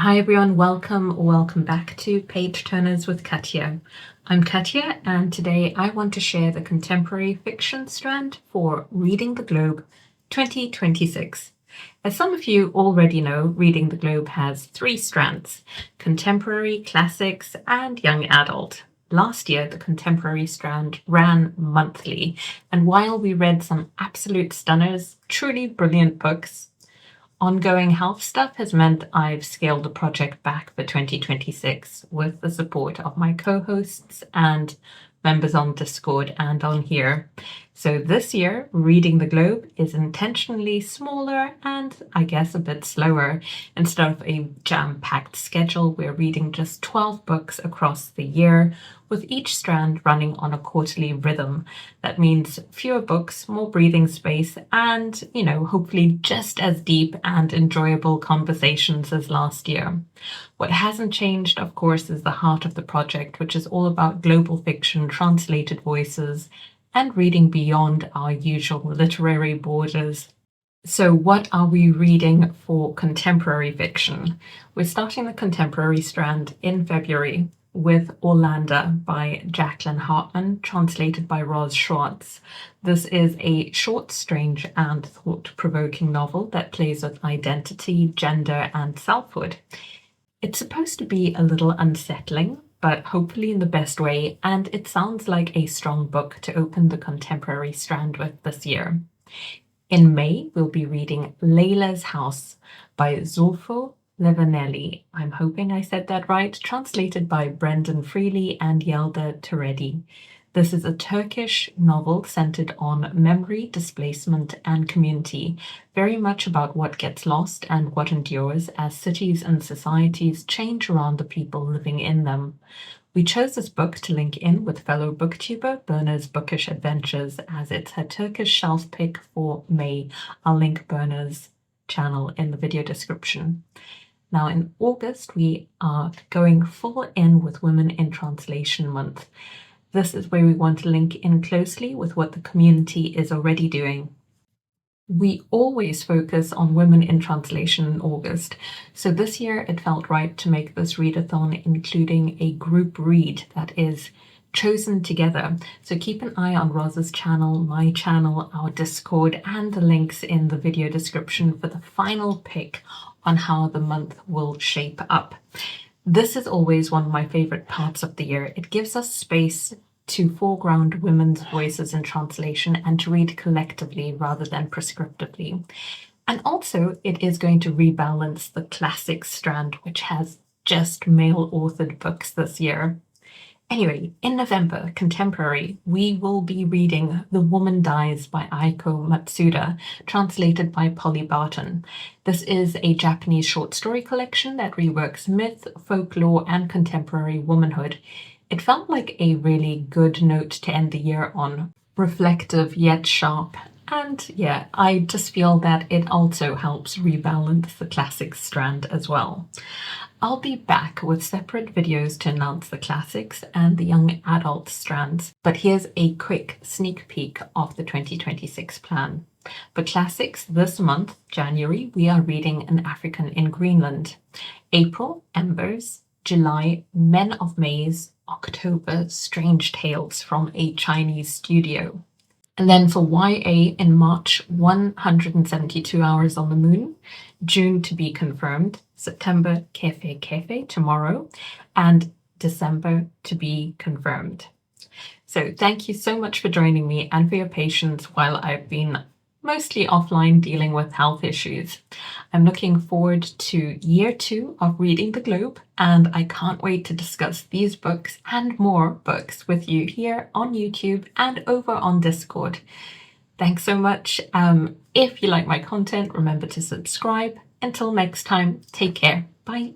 Hi everyone, welcome back to Page Turners with Katja. I'm Katja and today I want to share the contemporary fiction strand for Reading the Globe 2026. As some of you already know, Reading the Globe has 3 strands: contemporary, classics and young adult. Last year, the contemporary strand ran monthly, and while we read some absolute stunners, truly brilliant books, ongoing health stuff has meant I've scaled the project back for 2026 with the support of my co-hosts and members on Discord and on here. So this year, Reading the Globe is intentionally smaller and I guess a bit slower. Instead of a jam-packed schedule, we're reading just 12 books across the year, with each strand running on a quarterly rhythm. That means fewer books, more breathing space, and, hopefully just as deep and enjoyable conversations as last year. What hasn't changed, of course, is the heart of the project, which is all about global fiction, translated voices, and reading beyond our usual literary borders. So what are we reading for contemporary fiction? We're starting the contemporary strand in February with Orlando by Jacqueline Hartman, translated by Roz Schwartz. This is a short, strange, and thought-provoking novel that plays with identity, gender, and selfhood. It's supposed to be a little unsettling, but hopefully in the best way, and it sounds like a strong book to open the contemporary strand with this year. In May, we'll be reading Layla's House by Zulfo Levanelli. I'm hoping I said that right, translated by Brendan Freely and Yelda Turedi. This is a Turkish novel centered on memory, displacement, and community, very much about what gets lost and what endures as cities and societies change around the people living in them. We chose this book to link in with fellow booktuber Berna's Bookish Adventures, as it's her Turkish shelf pick for May. I'll link Berna's channel in the video description. Now in August, we are going full in with Women in Translation Month. This is where we want to link in closely with what the community is already doing. We always focus on women in translation in August, so this year it felt right to make this readathon including a group read that is chosen together. So keep an eye on Roz's channel, my channel, our Discord, and the links in the video description for the final pick on how the month will shape up. This is always one of my favorite parts of the year. It gives us space to foreground women's voices in translation and to read collectively rather than prescriptively. And also, it is going to rebalance the classic strand, which has just male-authored books this year. Anyway, in November, contemporary, we will be reading The Woman Dies by Aiko Matsuda, translated by Polly Barton. This is a Japanese short story collection that reworks myth, folklore, and contemporary womanhood. It felt like a really good note to end the year on, reflective yet sharp. And yeah, I just feel that it also helps rebalance the classic strand as well. I'll be back with separate videos to announce the classics and the young adult strands, but here's a quick sneak peek of the 2026 plan. For classics this month, January, we are reading An African in Greenland. April, Embers. July, Men of Maize. October, Strange Tales from a Chinese Studio. And then for YA in March, 172 Hours on the Moon. June, To Be Confirmed. September, Kefe Tomorrow. And December, To Be Confirmed. So thank you so much for joining me and for your patience while I've been mostly offline dealing with health issues. I'm looking forward to year 2 of Reading the Globe, and I can't wait to discuss these books and more books with you here on YouTube and over on Discord. Thanks so much. If you like my content, remember to subscribe. Until next time, take care. Bye.